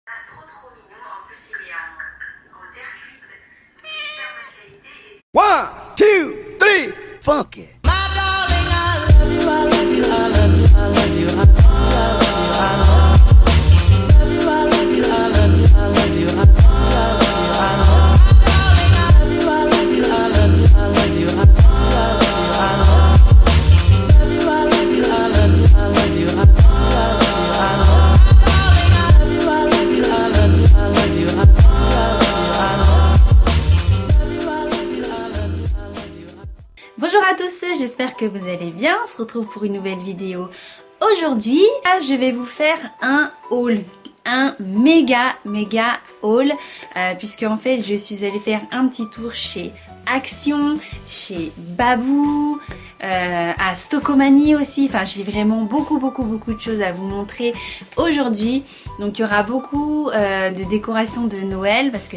Trop mignon, en plus il est en terre cuite, donc super bonne qualité. Et... 1, 2, 3, funky. Bonjour à tous, j'espère que vous allez bien, on se retrouve pour une nouvelle vidéo. Aujourd'hui, je vais vous faire un haul, un méga haul, puisque en fait je suis allée faire un petit tour chez Action, chez Babou, à Stocomanie aussi. Enfin, j'ai vraiment beaucoup de choses à vous montrer aujourd'hui. Donc il y aura beaucoup de décorations de Noël parce que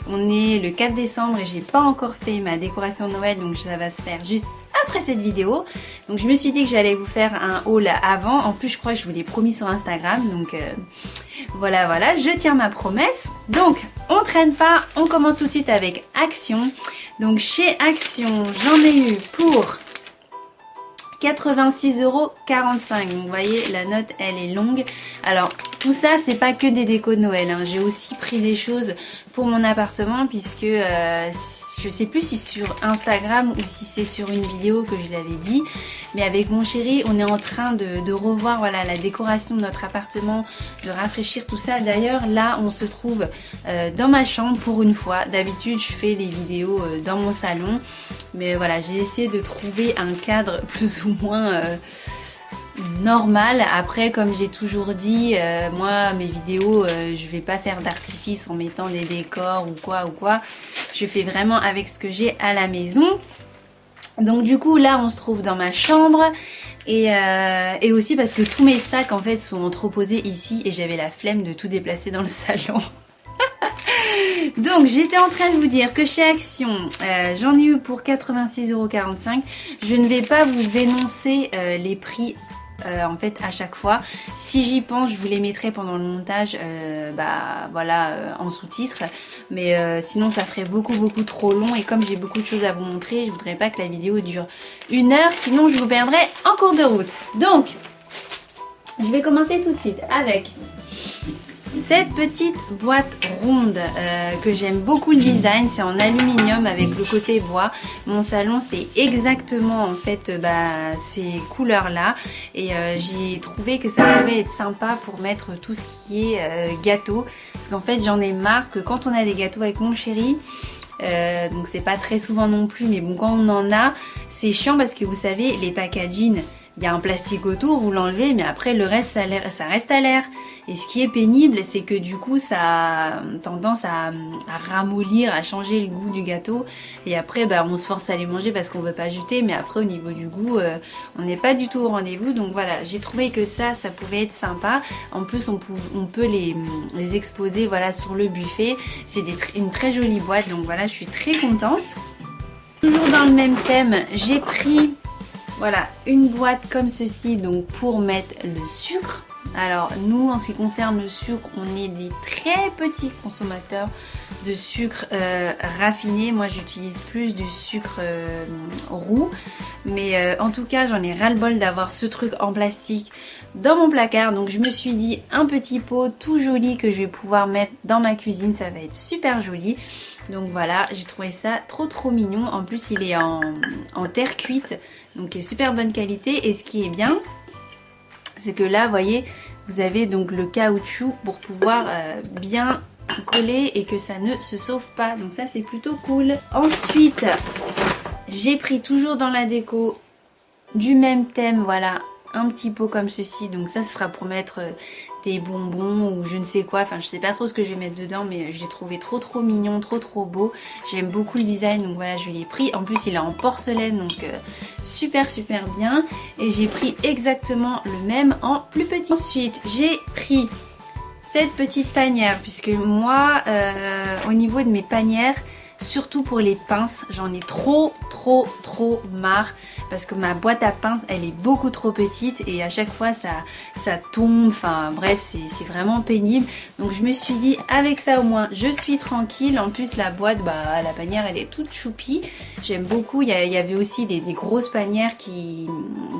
on est le 4 décembre et j'ai pas encore fait ma décoration de Noël, donc ça va se faire juste après cette vidéo. Donc je me suis dit que j'allais vous faire un haul avant. En plus je crois que je vous l'ai promis sur Instagram, donc voilà, je tiens ma promesse. Donc on traîne pas, on commence tout de suite avec Action. Donc chez Action, j'en ai eu pour 86,45 €. Donc vous voyez, la note elle est longue. Alors tout ça c'est pas que des décos de Noël, hein. J'ai aussi pris des choses pour mon appartement, puisque je sais plus si sur Instagram ou si c'est sur une vidéo que je l'avais dit, mais avec mon chéri on est en train de revoir, voilà, la décoration de notre appartement, de rafraîchir tout ça. D'ailleurs là on se trouve dans ma chambre pour une fois. D'habitude je fais les vidéos dans mon salon, mais voilà, j'ai essayé de trouver un cadre plus ou moins normal. Après, comme j'ai toujours dit, moi mes vidéos je vais pas faire d'artifice en mettant des décors ou quoi. Je fais vraiment avec ce que j'ai à la maison. Donc du coup là on se trouve dans ma chambre, et aussi parce que tous mes sacs en fait sont entreposés ici et j'avais la flemme de tout déplacer dans le salon. Donc j'étais en train de vous dire que chez Action, j'en ai eu pour 86,45 €. Je ne vais pas vous énoncer les prix en fait à chaque fois. Si j'y pense, je vous les mettrai pendant le montage en sous-titres, mais sinon ça ferait beaucoup trop long, et comme j'ai beaucoup de choses à vous montrer, je voudrais pas que la vidéo dure 1 heure, sinon je vous perdrai en cours de route. Donc je vais commencer tout de suite avec cette petite boîte ronde que j'aime beaucoup le design. C'est en aluminium avec le côté bois. Mon salon c'est exactement en fait ces couleurs là, et j'ai trouvé que ça pouvait être sympa pour mettre tout ce qui est gâteau, parce qu'en fait j'en ai marre que quand on a des gâteaux avec mon chéri, donc c'est pas très souvent non plus, mais bon, quand on en a c'est chiant parce que vous savez les packaging, il y a un plastique autour, vous l'enlevez, mais après le reste ça reste à l'air. Et ce qui est pénible, c'est que du coup ça a tendance à ramollir, à changer le goût du gâteau. Et après on se force à les manger parce qu'on veut pas jeter, mais après au niveau du goût on n'est pas du tout au rendez-vous. Donc voilà, j'ai trouvé que ça pouvait être sympa. En plus on peut les exposer, voilà, sur le buffet. C'est une très jolie boîte, donc voilà, je suis très contente. Toujours dans le même thème, j'ai pris voilà une boîte comme ceci, donc pour mettre le sucre. Alors nous, en ce qui concerne le sucre, on est des très petits consommateurs de sucre raffiné. Moi j'utilise plus du sucre roux, mais en tout cas j'en ai ras le bol d'avoir ce truc en plastique dans mon placard. Donc je me suis dit un petit pot tout joli que je vais pouvoir mettre dans ma cuisine, ça va être super joli. Donc voilà, j'ai trouvé ça trop mignon. En plus il est en terre cuite, donc super bonne qualité. Et ce qui est bien, c'est que là vous voyez, vous avez donc le caoutchouc pour pouvoir bien coller et que ça ne se sauve pas. Donc ça c'est plutôt cool. Ensuite j'ai pris toujours dans la déco du même thème, voilà, un petit pot comme ceci. Donc ça ce sera pour mettre des bonbons ou je ne sais quoi, enfin je sais pas trop ce que je vais mettre dedans, mais je l'ai trouvé trop mignon, trop beau. J'aime beaucoup le design, donc voilà, je l'ai pris. En plus il est en porcelaine, donc super bien. Et j'ai pris exactement le même en plus petit. Ensuite j'ai pris cette petite panière, puisque moi au niveau de mes panières, surtout pour les pinces, j'en ai trop trop marre parce que ma boîte à pince elle est beaucoup trop petite et à chaque fois ça tombe, enfin bref c'est vraiment pénible. Donc je me suis dit avec ça au moins je suis tranquille. En plus la boîte, la panière elle est toute choupie, j'aime beaucoup. Il y avait aussi des grosses panières qui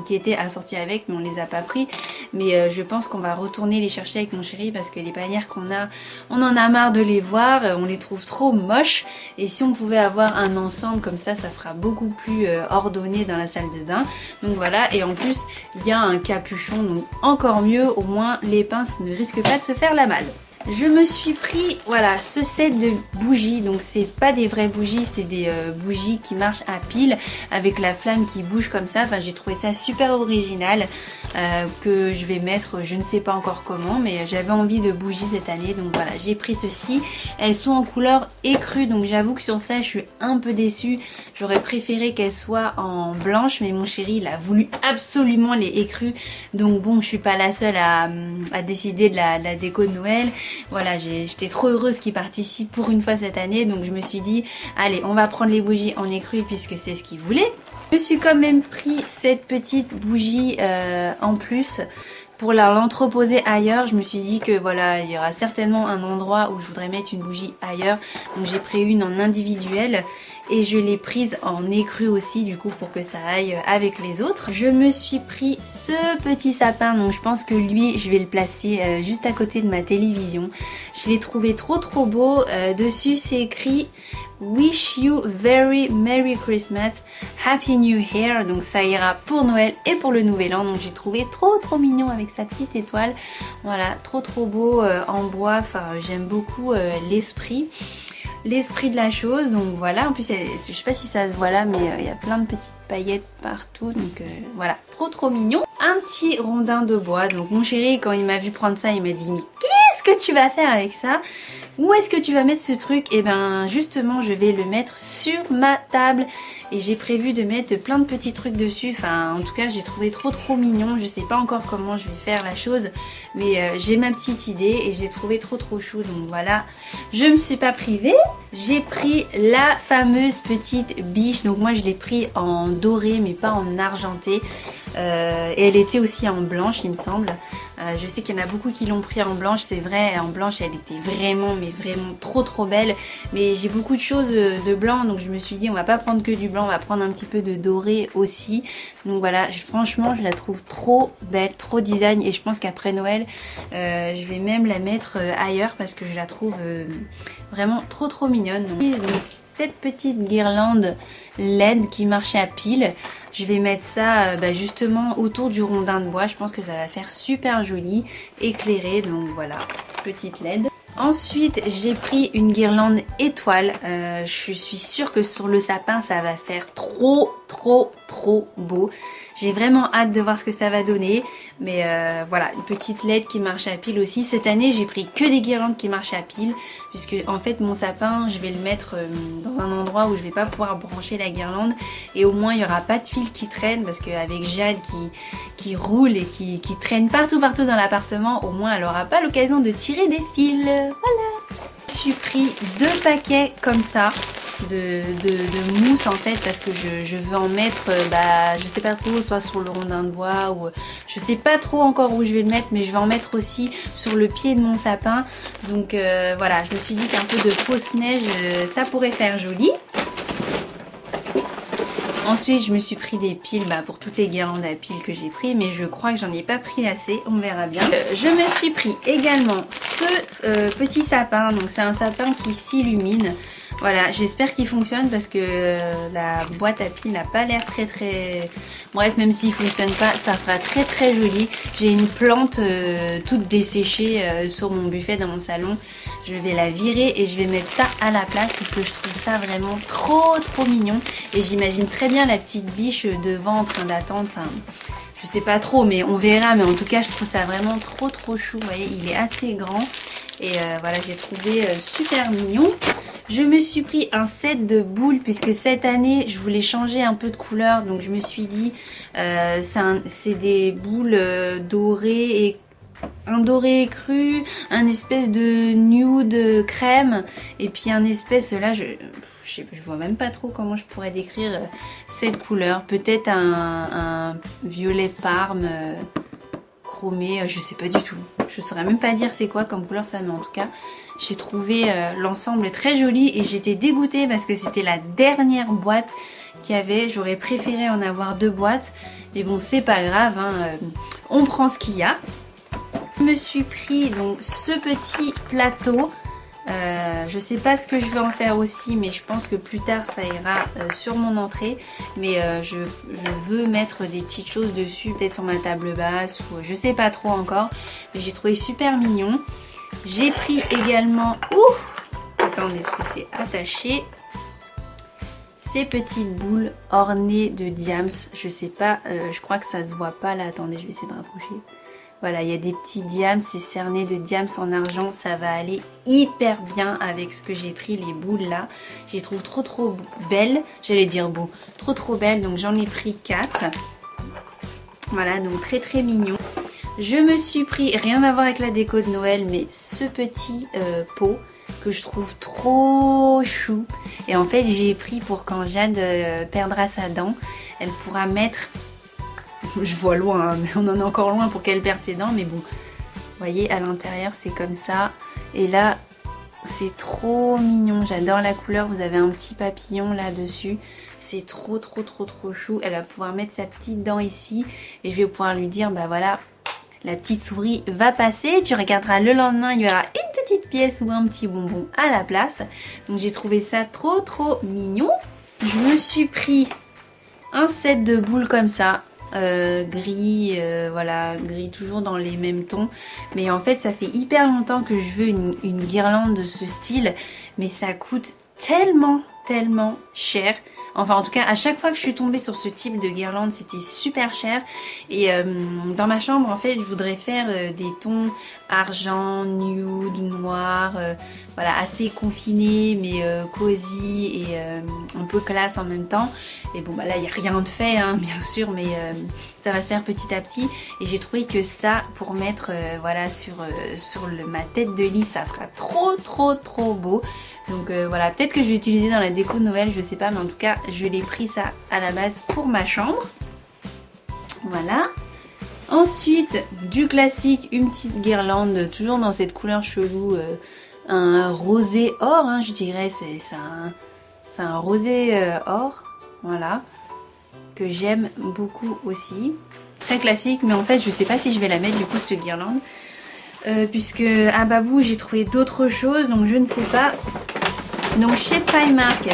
étaient assorties avec mais on les a pas pris. Mais je pense qu'on va retourner les chercher avec mon chéri parce que les panières qu'on a, on en a marre de les voir, on les trouve trop moches. Et si on pouvait avoir un ensemble comme ça fera beaucoup plus ordonné dans la salle de bain. Donc voilà, et en plus il y a un capuchon, donc encore mieux, au moins les pinces ne risquent pas de se faire la malle. Je me suis pris voilà ce set de bougies, donc c'est pas des vraies bougies, c'est des bougies qui marchent à pile avec la flamme qui bouge comme ça. Enfin j'ai trouvé ça super original, que je vais mettre je ne sais pas encore comment, mais j'avais envie de bougies cette année, donc voilà j'ai pris ceci. Elles sont en couleur écrue, donc j'avoue que sur ça je suis un peu déçue, j'aurais préféré qu'elles soient en blanche, mais mon chéri il a voulu absolument les écrues, donc bon je suis pas la seule à décider de la déco de Noël. Voilà, j'étais trop heureuse qu'il participe pour une fois cette année, donc je me suis dit allez on va prendre les bougies en écrue puisque c'est ce qu'il voulait. Je me suis quand même pris cette petite bougie en plus pour l'entreposer ailleurs. Je me suis dit que voilà il y aura certainement un endroit où je voudrais mettre une bougie ailleurs, donc j'ai pris une en individuel et je l'ai prise en écrue aussi du coup pour que ça aille avec les autres. Je me suis pris ce petit sapin, donc je pense que lui je vais le placer juste à côté de ma télévision. Je l'ai trouvé trop beau, dessus c'est écrit Wish you very Merry Christmas, Happy New Year, donc ça ira pour Noël et pour le Nouvel An. Donc j'ai trouvé trop mignon avec sa petite étoile, voilà trop beau en bois. Enfin j'aime beaucoup l'esprit de la chose, donc voilà. En plus je sais pas si ça se voit là, mais il y a plein de petites paillettes partout, donc voilà trop mignon. Un petit rondin de bois, donc mon chéri quand il m'a vu prendre ça il m'a dit mais qu'est-ce que tu vas faire avec ça? Où est-ce que tu vas mettre ce truc? Et ben justement je vais le mettre sur ma table et j'ai prévu de mettre plein de petits trucs dessus. Enfin en tout cas j'ai trouvé trop mignon. Je sais pas encore comment je vais faire la chose, mais j'ai ma petite idée et j'ai trouvé trop chou. Donc voilà, je me suis pas privée. J'ai pris la fameuse petite biche, donc moi je l'ai pris en doré mais pas en argenté. Et elle était aussi en blanche il me semble. Je sais qu'il y en a beaucoup qui l'ont pris en blanche, c'est vrai, en blanche elle était vraiment trop belle, mais j'ai beaucoup de choses de blanc, donc je me suis dit on va pas prendre que du blanc, on va prendre un petit peu de doré aussi. Donc voilà, franchement je la trouve trop belle, trop design, et je pense qu'après Noël je vais même la mettre ailleurs parce que je la trouve vraiment trop mignonne. Donc cette petite guirlande LED qui marchait à pile, je vais mettre ça justement autour du rondin de bois. Je pense que ça va faire super joli, éclairé, donc voilà, petite LED. Ensuite j'ai pris une guirlande étoile, je suis sûre que sur le sapin ça va faire trop beau. J'ai vraiment hâte de voir ce que ça va donner, mais voilà, une petite LED qui marche à pile aussi. Cette année j'ai pris que des guirlandes qui marchent à pile, puisque en fait mon sapin je vais le mettre dans un endroit où je vais pas pouvoir brancher la guirlande, et au moins il n'y aura pas de fil qui traîne, parce qu'avec Jade qui roule et qui traîne partout dans l'appartement, au moins elle aura pas l'occasion de tirer des fils. Voilà, je suis pris 2 paquets comme ça de mousse en fait, parce que je veux en mettre je sais pas trop, soit sur le rondin de bois, ou je sais pas trop encore où je vais le mettre, mais je vais en mettre aussi sur le pied de mon sapin. Donc voilà, je me suis dit qu'un peu de fausse neige ça pourrait faire joli. Ensuite je me suis pris des piles pour toutes les guirlandes à piles que j'ai pris, mais je crois que j'en ai pas pris assez, on verra bien. Je me suis pris également ce petit sapin, donc c'est un sapin qui s'illumine. Voilà, j'espère qu'il fonctionne parce que la boîte à piles n'a pas l'air très... Bref, même s'il fonctionne pas, ça fera très joli. J'ai une plante toute desséchée sur mon buffet dans mon salon. Je vais la virer et je vais mettre ça à la place parce que je trouve ça vraiment trop mignon. Et j'imagine très bien la petite biche devant en train d'attendre. Enfin, je sais pas trop, mais on verra. Mais en tout cas, je trouve ça vraiment trop chou. Vous voyez, il est assez grand. Et voilà, j'ai trouvé super mignon. Je me suis pris un set de boules puisque cette année je voulais changer un peu de couleur, donc je me suis dit c'est des boules dorées, et un doré cru, un espèce de nude crème, et puis un espèce là je vois même pas trop comment je pourrais décrire cette couleur. Peut-être un violet parme chromé, je sais pas du tout. Je saurais même pas dire c'est quoi comme couleur ça, mais en tout cas j'ai trouvé l'ensemble très joli et j'étais dégoûtée parce que c'était la dernière boîte qu'il y avait. J'aurais préféré en avoir 2 boîtes, mais bon c'est pas grave, hein, on prend ce qu'il y a. Je me suis pris donc ce petit plateau. Je sais pas ce que je vais en faire aussi, mais je pense que plus tard ça ira sur mon entrée. Mais je veux mettre des petites choses dessus, peut-être sur ma table basse ou je sais pas trop encore. Mais j'ai trouvé super mignon. J'ai pris également, attendez parce que c'est attaché, ces petites boules ornées de diams. Je sais pas, je crois que ça se voit pas là. Attendez, je vais essayer de rapprocher. Voilà, il y a des petits diams, c'est cerné de diams en argent, ça va aller hyper bien avec ce que j'ai pris, les boules là. Je les trouve trop belles, j'allais dire beau, trop belles, donc j'en ai pris 4. Voilà, donc très mignon. Je me suis pris, rien à voir avec la déco de Noël, mais ce petit pot que je trouve trop chou. Et en fait, j'ai pris pour quand Jade perdra sa dent, elle pourra mettre... Je vois loin, hein, mais on en est encore loin pour qu'elle perde ses dents, mais bon, vous voyez à l'intérieur c'est comme ça, et là c'est trop mignon, j'adore la couleur, vous avez un petit papillon là dessus, c'est trop chou. Elle va pouvoir mettre sa petite dent ici, et je vais pouvoir lui dire bah voilà, la petite souris va passer, tu regarderas le lendemain, il y aura une petite pièce ou un petit bonbon à la place. Donc j'ai trouvé ça trop mignon. Je me suis pris un set de boules comme ça, gris, voilà, gris toujours dans les mêmes tons, mais en fait ça fait hyper longtemps que je veux une guirlande de ce style, mais ça coûte tellement cher. Enfin en tout cas à chaque fois que je suis tombée sur ce type de guirlande c'était super cher, et dans ma chambre en fait je voudrais faire des tons argent, nude, noir, voilà, assez confinés mais cosy et un peu classe en même temps. Et bon bah là il n'y a rien de fait hein, bien sûr, mais ça va se faire petit à petit, et j'ai trouvé que ça pour mettre voilà sur ma tête de lit ça fera trop beau. Donc voilà, peut-être que je vais utiliser dans la déco de Noël, je sais pas, mais en tout cas je l'ai pris ça à la base pour ma chambre. Voilà. Ensuite du classique, une petite guirlande toujours dans cette couleur chelou, un rosé or hein, je dirais, c'est un rosé or, voilà, que j'aime beaucoup aussi. Très classique, mais en fait je sais pas si je vais la mettre du coup cette guirlande. Puisque à Babou j'ai trouvé d'autres choses, donc je ne sais pas. Donc chez Primark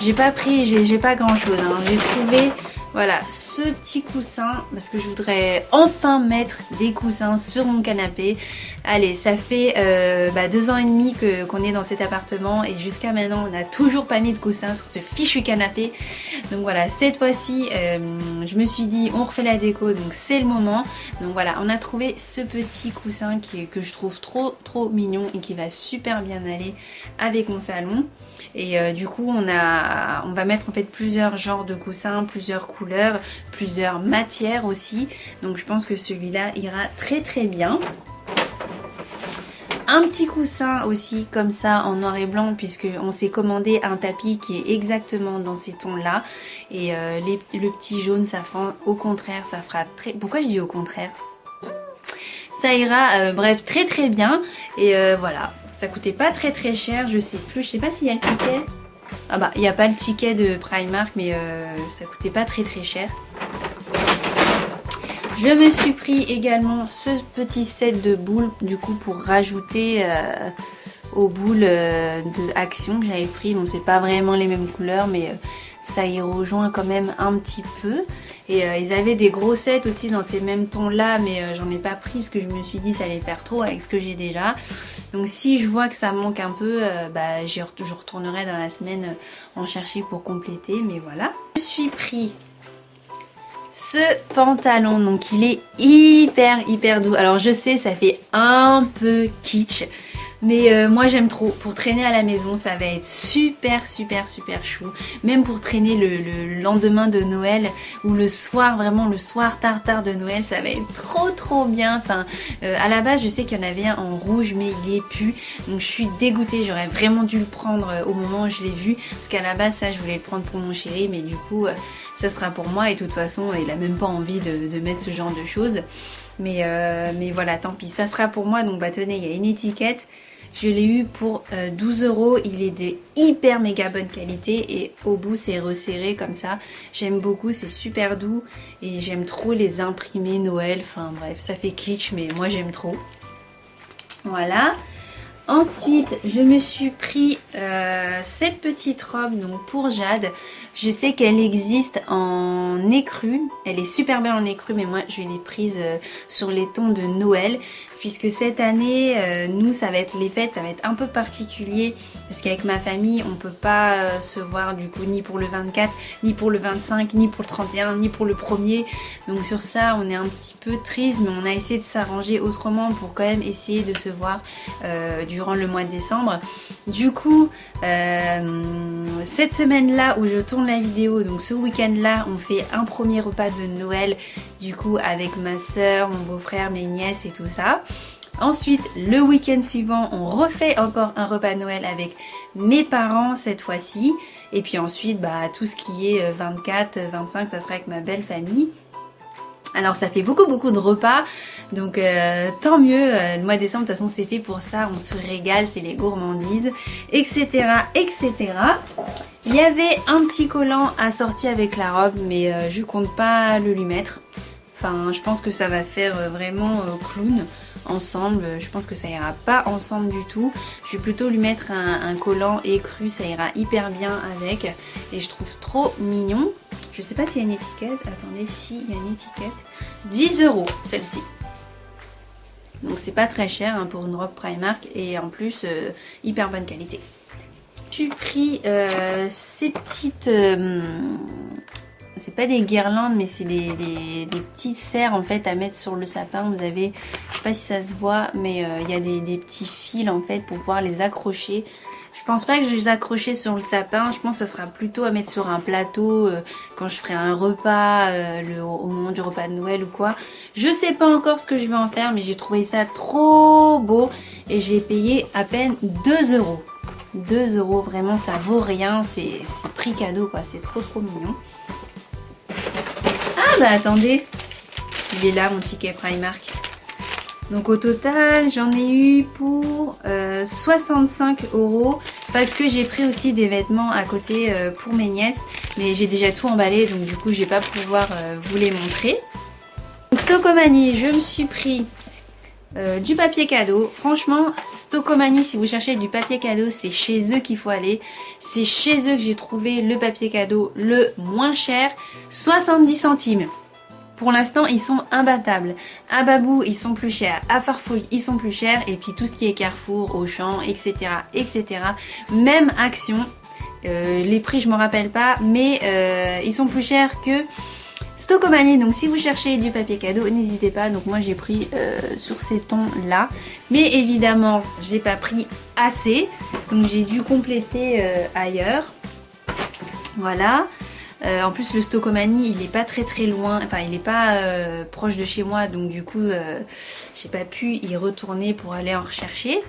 j'ai pas pris, j'ai pas grand chose hein. J'ai trouvé voilà ce petit coussin parce que je voudrais enfin mettre des coussins sur mon canapé. Allez, ça fait 2 ans et demi qu'on est dans cet appartement, et jusqu'à maintenant on n'a toujours pas mis de coussin sur ce fichu canapé. Donc voilà, cette fois-ci je me suis dit on refait la déco, donc c'est le moment. Donc voilà, on a trouvé ce petit coussin que je trouve trop mignon et qui va super bien aller avec mon salon. Et du coup on va mettre en fait plusieurs genres de coussins, plusieurs couleurs, plusieurs matières aussi. Donc je pense que celui-là ira très bien. Un petit coussin aussi comme ça en noir et blanc, puisque on s'est commandé un tapis qui est exactement dans ces tons là. Et le petit jaune ça fera au contraire, ça fera très... Pourquoi je dis au contraire? Ça ira bref très bien. Et voilà, ça coûtait pas très cher, je sais plus, je sais pas s'il y a le ticket. Ah bah il n'y a pas le ticket de Primark, mais ça coûtait pas très cher. Je me suis pris également ce petit set de boules du coup pour rajouter aux boules de Action que j'avais pris. Bon c'est pas vraiment les mêmes couleurs, mais ça y rejoint quand même un petit peu. Et ils avaient des gros sets aussi dans ces mêmes tons là, mais j'en ai pas pris parce que je me suis dit ça allait faire trop avec ce que j'ai déjà. Donc si je vois que ça manque un peu, je retournerai dans la semaine en chercher pour compléter, mais voilà. Je me suis pris ce pantalon, donc il est hyper doux. Alors je sais ça fait un peu kitsch, Mais moi j'aime trop. Pour traîner à la maison, ça va être super chou. Même pour traîner le lendemain de Noël ou le soir, vraiment le soir tard de Noël, ça va être trop bien. Enfin, à la base je sais qu'il y en avait un en rouge mais il est pu. Donc je suis dégoûtée, j'aurais vraiment dû le prendre au moment où je l'ai vu. Parce qu'à la base ça je voulais le prendre pour mon chéri, mais du coup ça sera pour moi et de toute façon il a même pas envie de mettre ce genre de choses. Mais voilà, tant pis, ça sera pour moi. Donc bah tenez, il y a une étiquette. Je l'ai eu pour 12 €. Il est de hyper méga bonne qualité et au bout c'est resserré comme ça. J'aime beaucoup, c'est super doux et j'aime trop les imprimés Noël. Enfin bref, ça fait kitsch mais moi j'aime trop. Voilà. Ensuite, je me suis pris cette petite robe donc pour Jade. Je sais qu'elle existe en écru. Elle est super belle en écru, mais moi je l'ai prise sur les tons de Noël. Puisque cette année, nous, ça va être les fêtes, ça va être un peu particulier. Parce qu'avec ma famille, on peut pas se voir du coup ni pour le 24, ni pour le 25, ni pour le 31, ni pour le 1er. Donc sur ça, on est un petit peu triste, mais on a essayé de s'arranger autrement pour quand même essayer de se voir durant le mois de décembre. Du coup, cette semaine-là où je tourne la vidéo, donc ce week-end-là, on fait un premier repas de Noël, du coup avec ma soeur, mon beau-frère, mes nièces et tout ça. Ensuite, le week-end suivant, on refait encore un repas de Noël avec mes parents cette fois-ci. Et puis ensuite, bah, tout ce qui est 24, 25, ça sera avec ma belle famille. Alors ça fait beaucoup de repas, donc tant mieux, le mois de décembre de toute façon c'est fait pour ça, on se régale, c'est les gourmandises, etc. Il y avait un petit collant assorti avec la robe, mais je compte pas le lui mettre. Enfin je pense que ça va faire vraiment clown ensemble, je pense que ça ira pas ensemble du tout. Je vais plutôt lui mettre un collant écru, ça ira hyper bien avec et je trouve trop mignon. Je sais pas s'il y a une étiquette, attendez, si il y a une étiquette, 10 € celle-ci. Donc c'est pas très cher hein, pour une robe Primark et en plus hyper bonne qualité. J'ai pris ces petites... c'est pas des guirlandes mais c'est des petites serres en fait à mettre sur le sapin. Vous avez, je sais pas si ça se voit, mais il y a des petits fils en fait pour pouvoir les accrocher. Je pense pas que je vais les accrocher sur le sapin, je pense que ça sera plutôt à mettre sur un plateau quand je ferai un repas au moment du repas de Noël ou quoi. Je sais pas encore ce que je vais en faire mais j'ai trouvé ça trop beau et j'ai payé à peine 2 €. 2 € vraiment ça vaut rien, c'est prix cadeau quoi, c'est trop mignon. Ah bah attendez, il est là mon ticket Primark. Donc au total j'en ai eu pour 65 € parce que j'ai pris aussi des vêtements à côté pour mes nièces. Mais j'ai déjà tout emballé donc du coup je vais pas pouvoir vous les montrer. Donc Stocomanie, je me suis pris du papier cadeau. Franchement Stocomanie, si vous cherchez du papier cadeau, c'est chez eux qu'il faut aller. C'est chez eux que j'ai trouvé le papier cadeau le moins cher, 70 centimes. Pour l'instant, ils sont imbattables. À Babou, ils sont plus chers. À Farfouille, ils sont plus chers. Et puis tout ce qui est Carrefour, Auchan, etc. Même Action. Les prix, je me rappelle pas. Mais ils sont plus chers que Stocomanie. Donc si vous cherchez du papier cadeau, n'hésitez pas. Donc moi, j'ai pris sur ces tons-là. Mais évidemment, j'ai pas pris assez. Donc j'ai dû compléter ailleurs. Voilà. En plus le Stocomanie il est pas très loin, enfin il est pas proche de chez moi donc du coup j'ai pas pu y retourner pour aller en rechercher.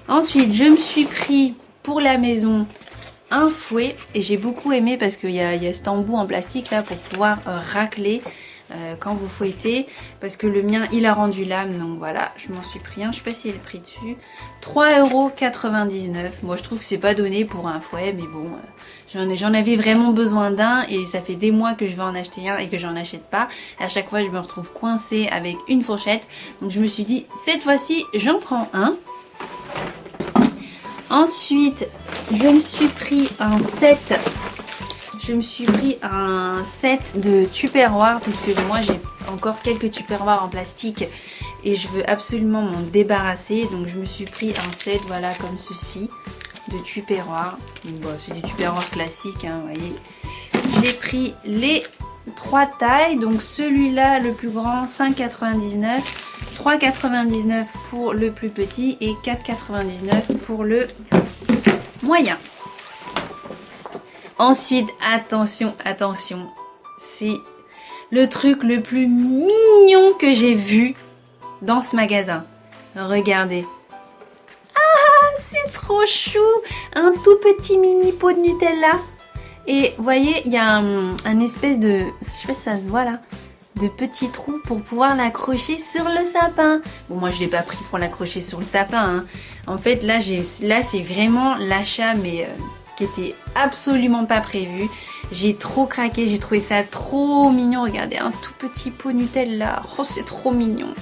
Ensuite je me suis pris pour la maison un fouet et j'ai beaucoup aimé parce qu'il y a cet embout en plastique là pour pouvoir racler quand vous fouettez, parce que le mien il a rendu l'âme, donc voilà je m'en suis pris un, je sais pas s'il y a le prix dessus, 3,99 €. Moi je trouve que c'est pas donné pour un fouet mais bon j'en avais vraiment besoin d'un et ça fait des mois que je vais en acheter un et que j'en achète pas. À chaque fois je me retrouve coincée avec une fourchette, donc je me suis dit cette fois-ci j'en prends un. Ensuite je me suis pris un set. Je me suis pris un set de tupperware puisque moi j'ai encore quelques tupperware en plastique et je veux absolument m'en débarrasser. Donc je me suis pris un set voilà comme ceci de tupperware. Bon, c'est du tupperware classique hein, vous voyez. J'ai pris les 3 tailles, donc celui-là le plus grand 5,99 €. 3,99 pour le plus petit et 4,99 pour le moyen. Ensuite, attention, attention, c'est le truc le plus mignon que j'ai vu dans ce magasin. Regardez. Ah, c'est trop chou. Un tout petit mini pot de Nutella. Et vous voyez, il y a un espèce de, je sais pas si ça se voit là, de petits trous pour pouvoir l'accrocher sur le sapin. Bon, moi je l'ai pas pris pour l'accrocher sur le sapin, hein. En fait là c'est vraiment l'achat mais qui était absolument pas prévu. J'ai trop craqué, j'ai trouvé ça trop mignon. Regardez, un tout petit pot Nutella. Oh, c'est trop mignon.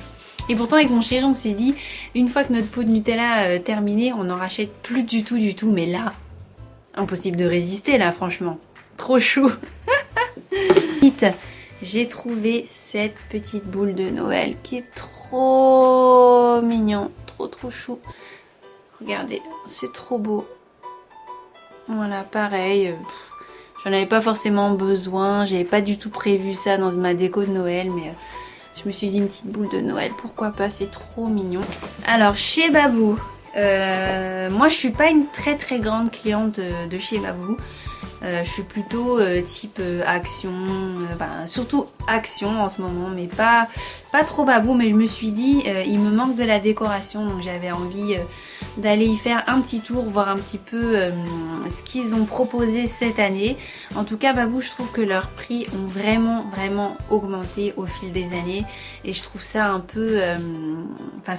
Et pourtant avec mon chéri on s'est dit, une fois que notre pot de Nutella terminé, on n'en rachète plus du tout. Mais là, impossible de résister là, franchement. Trop chou. Vite, j'ai trouvé cette petite boule de Noël qui est trop mignon. Trop chou. Regardez, c'est trop beau. Voilà, pareil. J'en avais pas forcément besoin. J'avais pas du tout prévu ça dans ma déco de Noël. Mais je me suis dit une petite boule de Noël. Pourquoi pas, c'est trop mignon. Alors, chez Babou. Moi je suis pas une très grande cliente de chez Babou. Je suis plutôt type Action, surtout Action en ce moment, mais pas trop Babou. Mais je me suis dit il me manque de la décoration, donc j'avais envie d'aller y faire un petit tour, voir un petit peu ce qu'ils ont proposé cette année. En tout cas Babou, je trouve que leurs prix ont vraiment augmenté au fil des années et je trouve ça un peu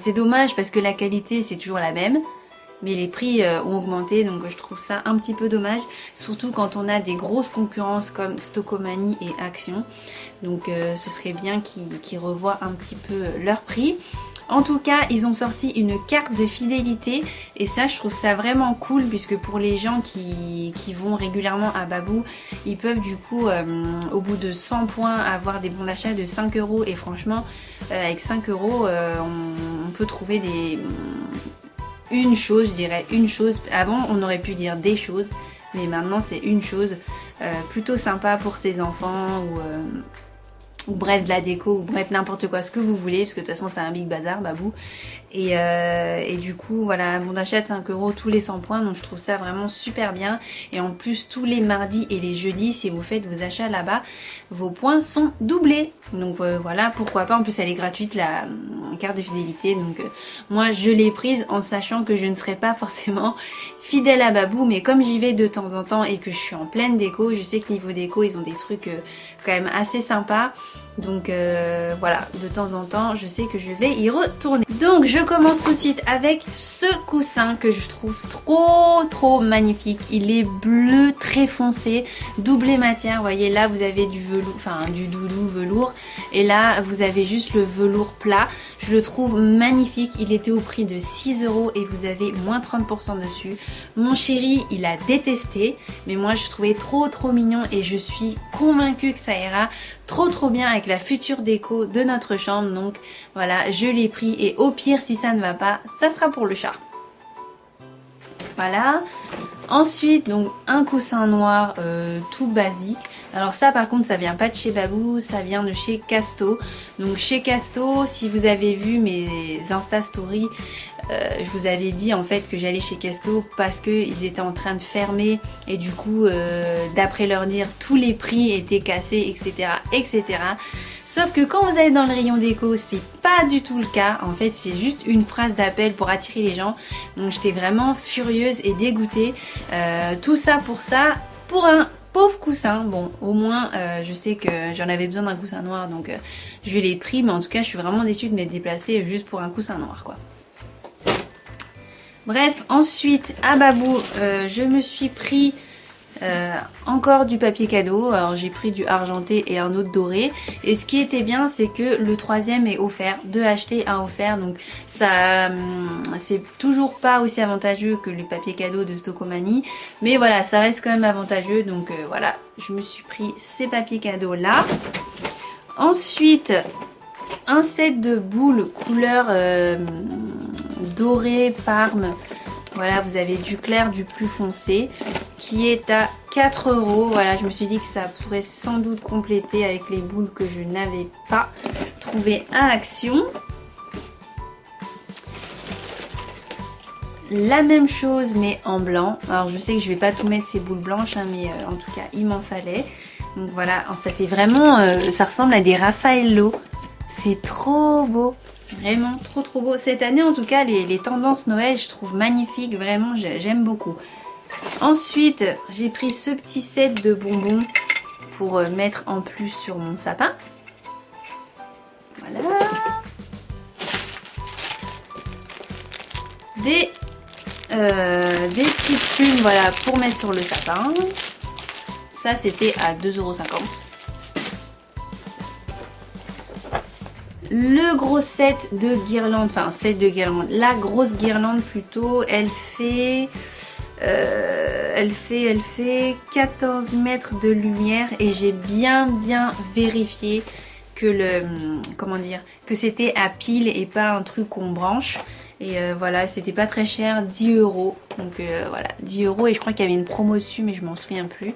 c'est dommage parce que la qualité c'est toujours la même. Mais les prix ont augmenté, donc je trouve ça un petit peu dommage. Surtout quand on a des grosses concurrences comme Stocomanie et Action. Donc ce serait bien qu'ils revoient un petit peu leur prix. En tout cas, ils ont sorti une carte de fidélité. Et ça, je trouve ça vraiment cool. Puisque pour les gens qui vont régulièrement à Babou, ils peuvent du coup, au bout de 100 points, avoir des bons d'achat de 5 €. Et franchement, avec 5 €, on peut trouver une chose, je dirais une chose. Avant on aurait pu dire des choses, mais maintenant c'est une chose plutôt sympa pour ses enfants ou bref de la déco ou bref n'importe quoi, ce que vous voulez, parce que de toute façon c'est un big bazar Babou. Et du coup voilà, bon d'achat de 5 € tous les 100 points, donc je trouve ça vraiment super bien. Et en plus tous les mardis et les jeudis, si vous faites vos achats là-bas, vos points sont doublés. Donc voilà, pourquoi pas. En plus elle est gratuite la carte de fidélité, donc moi je l'ai prise en sachant que je ne serais pas forcément fidèle à Babou, mais comme j'y vais de temps en temps et que je suis en pleine déco, je sais que niveau déco ils ont des trucs quand même assez sympas. Donc voilà, de temps en temps je sais que je vais y retourner. Donc je commence tout de suite avec ce coussin que je trouve trop magnifique. Il est bleu très foncé, doublé matière. Vous voyez là vous avez du velours, enfin du doudou velours, et là vous avez juste le velours plat. Je le trouve magnifique. Il était au prix de 6 € et vous avez moins 30% dessus. Mon chéri il a détesté, mais moi je trouvais trop mignon et je suis convaincue que ça ira trop bien avec la future déco de notre chambre. Donc voilà, je l'ai pris et au pire si ça ne va pas, ça sera pour le chat. Voilà. Ensuite donc un coussin noir tout basique. Alors ça par contre ça vient pas de chez Babou, ça vient de chez Casto. Donc chez Casto, si vous avez vu mes Insta Stories, je vous avais dit en fait que j'allais chez Casto parce qu'ils étaient en train de fermer et du coup d'après leur dire tous les prix étaient cassés, etc. Sauf que quand vous allez dans le rayon déco, c'est pas du tout le cas. En fait c'est juste une phrase d'appel pour attirer les gens. Donc j'étais vraiment furieuse et dégoûtée. Tout ça pour un pauvre coussin. Bon au moins je sais que j'en avais besoin d'un coussin noir, donc je l'ai pris, mais en tout cas je suis vraiment déçue de m'être déplacée juste pour un coussin noir quoi. Bref, ensuite à Babou je me suis pris encore du papier cadeau. Alors j'ai pris du argenté et un autre doré, et ce qui était bien c'est que le troisième est offert, 2 achetés 1 offert, donc ça c'est toujours pas aussi avantageux que le papier cadeau de Stocomanie, mais voilà ça reste quand même avantageux. Donc voilà, je me suis pris ces papiers cadeaux là. Ensuite un set de boules couleur doré parme. Voilà, vous avez du clair, du plus foncé, qui est à 4 €. Voilà, je me suis dit que ça pourrait sans doute compléter avec les boules que je n'avais pas trouvées à Action. la même chose mais en blanc. Alors je sais que je vais pas tout mettre ces boules blanches hein, mais en tout cas il m'en fallait. Donc voilà, ça fait vraiment, ça ressemble à des Raffaello. C'est trop beau, vraiment trop beau. Cette année en tout cas les tendances Noël je trouve magnifiques, vraiment j'aime beaucoup. Ensuite j'ai pris ce petit set de bonbons pour mettre en plus sur mon sapin. Voilà. Des petites plumes voilà, pour mettre sur le sapin. Ça c'était à 2,50 €. Le gros set de guirlande, enfin set de guirlande, la grosse guirlande plutôt, elle fait 14 mètres de lumière et j'ai bien vérifié que que c'était à pile et pas un truc qu'on branche. Et voilà, c'était pas très cher, 10 €. Donc voilà, 10 € et je crois qu'il y avait une promo dessus mais je m'en souviens plus.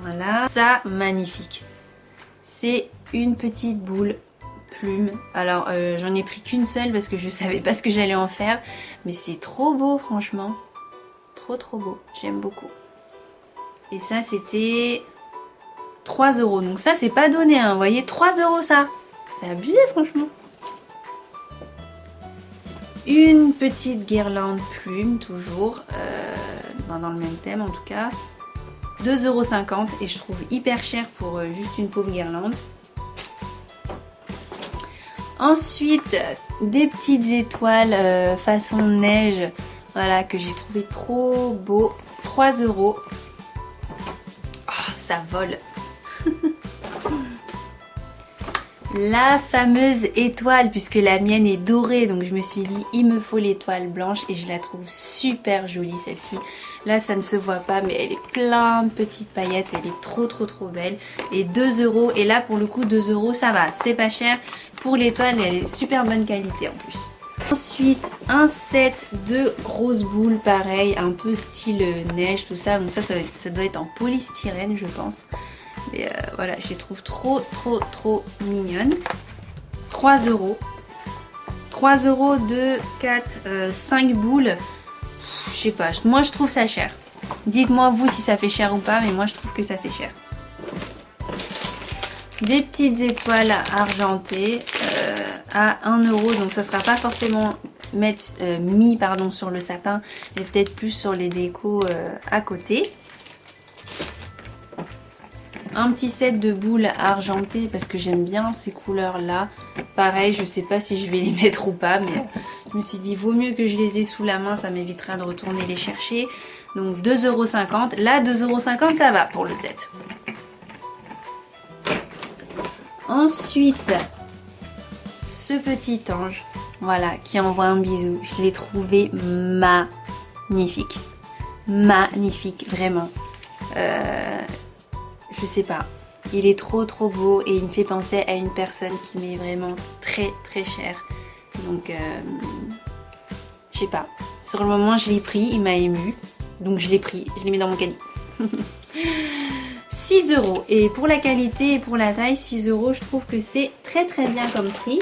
Voilà, ça magnifique. C'est une petite boule plume. Alors j'en ai pris qu'une seule parce que je savais pas ce que j'allais en faire. Mais c'est trop beau franchement. Trop beau, j'aime beaucoup. Et ça c'était 3 €. Donc ça c'est pas donné hein, vous voyez 3 € ça. C'est abusé franchement. Une petite guirlande plume toujours, dans le même thème en tout cas. 2,50 € et je trouve hyper cher pour juste une pauvre guirlande. Ensuite des petites étoiles façon neige, voilà, que j'ai trouvé trop beau. 3 €. Oh, ça vole. La fameuse étoile, puisque la mienne est dorée, donc je me suis dit il me faut l'étoile blanche et je la trouve super jolie celle-ci. Là ça ne se voit pas mais elle est plein de petites paillettes, elle est trop belle. Et 2 € et là pour le coup 2 € ça va, c'est pas cher. Pour l'étoile elle est super bonne qualité en plus. Ensuite un set de grosses boules pareil, un peu style neige tout ça. Donc ça doit être en polystyrène je pense. Mais voilà, je les trouve trop mignonnes. 3 €. 3 € de 5 boules. Je sais pas, moi je trouve ça cher. Dites-moi vous si ça fait cher ou pas, mais moi je trouve que ça fait cher. Des petites étoiles argentées à 1 €. Donc ça sera pas forcément mis sur le sapin, mais peut-être plus sur les décos à côté. Un petit set de boules argentées parce que j'aime bien ces couleurs là. Pareil, je sais pas si je vais les mettre ou pas, mais je me suis dit vaut mieux que je les ai sous la main, ça m'évitera de retourner les chercher. Donc 2,50 €. Là 2,50 € ça va pour le set. Ensuite ce petit ange, voilà, qui envoie un bisou. Je l'ai trouvé magnifique. Magnifique, vraiment. Je sais pas, il est trop beau et il me fait penser à une personne qui m'est vraiment très cher. Donc je sais pas, sur le moment je l'ai pris, il m'a ému, donc je l'ai pris, je l'ai mis dans mon caddie. 6 € et pour la qualité et pour la taille 6 € je trouve que c'est très bien comme prix.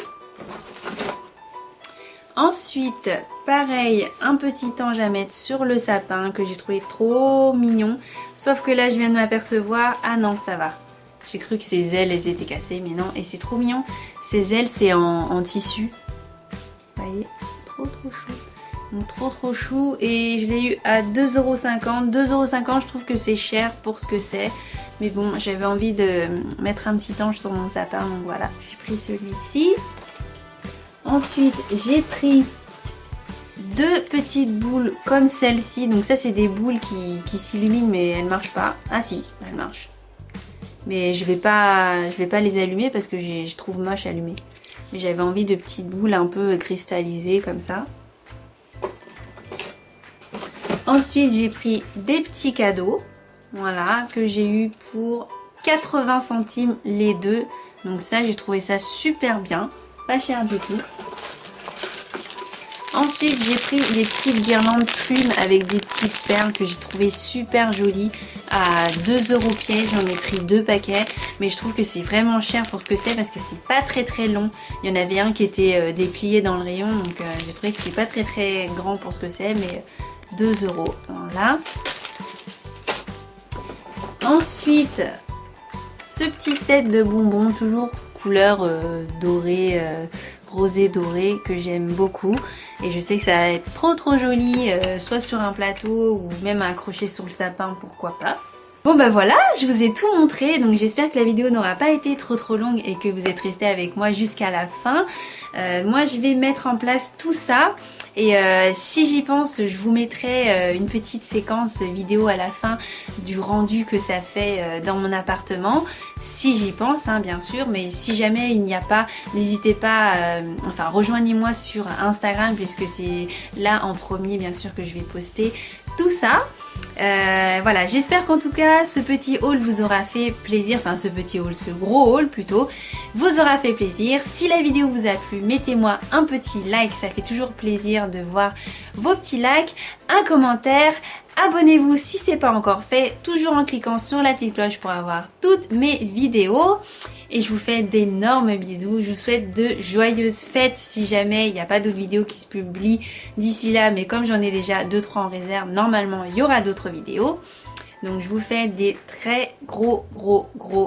Ensuite, pareil, un petit ange à mettre sur le sapin que j'ai trouvé trop mignon. Sauf que là, je viens de m'apercevoir, ah non, ça va. J'ai cru que ses ailes, elles étaient cassées, mais non. Et c'est trop mignon. Ses ailes, c'est en tissu. Vous voyez, trop chou. Donc trop chou. Et je l'ai eu à 2,50 €. 2,50 €, je trouve que c'est cher pour ce que c'est. Mais bon, j'avais envie de mettre un petit ange sur mon sapin. Donc voilà, j'ai pris celui-ci. Ensuite, j'ai pris 2 petites boules comme celle-ci. Donc ça, c'est des boules qui s'illuminent, mais elles marchent pas. Ah si, elles marchent. Mais je vais pas les allumer parce que je trouve moche allumées. Mais j'avais envie de petites boules un peu cristallisées comme ça. Ensuite, j'ai pris des petits cadeaux. Voilà, que j'ai eu pour 80 centimes les deux. Donc ça, j'ai trouvé ça super bien. Pas cher du tout. Ensuite j'ai pris des petites guirlandes plumes avec des petites perles que j'ai trouvé super jolies à 2 € pièce. J'en ai pris 2 paquets, mais je trouve que c'est vraiment cher pour ce que c'est parce que c'est pas très long. Il y en avait un qui était déplié dans le rayon, donc j'ai trouvé que c'était pas très grand pour ce que c'est, mais 2 €. Voilà. Ensuite, ce petit set de bonbons, toujours couleur dorée, rosé doré, que j'aime beaucoup. Et je sais que ça va être trop joli, soit sur un plateau ou même accroché sur le sapin, pourquoi pas. Bon bah voilà, je vous ai tout montré, donc j'espère que la vidéo n'aura pas été trop longue et que vous êtes restés avec moi jusqu'à la fin. Moi je vais mettre en place tout ça et si j'y pense, je vous mettrai une petite séquence vidéo à la fin du rendu que ça fait dans mon appartement. Si j'y pense, hein, bien sûr, mais si jamais il n'y a pas, n'hésitez pas, enfin rejoignez-moi sur Instagram puisque c'est là en premier bien sûr que je vais poster tout ça. Voilà, j'espère qu'en tout cas ce petit haul vous aura fait plaisir, enfin ce gros haul plutôt, vous aura fait plaisir. Si la vidéo vous a plu, mettez-moi un petit like, ça fait toujours plaisir de voir vos petits likes, un commentaire, abonnez-vous si c'est pas encore fait, toujours en cliquant sur la petite cloche pour avoir toutes mes vidéos. Et je vous fais d'énormes bisous, je vous souhaite de joyeuses fêtes si jamais il n'y a pas d'autres vidéos qui se publient d'ici là, mais comme j'en ai déjà 2-3 en réserve, normalement il y aura d'autres vidéos. Donc je vous fais des très gros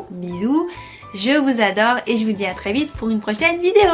bisous, je vous adore et je vous dis à très vite pour une prochaine vidéo.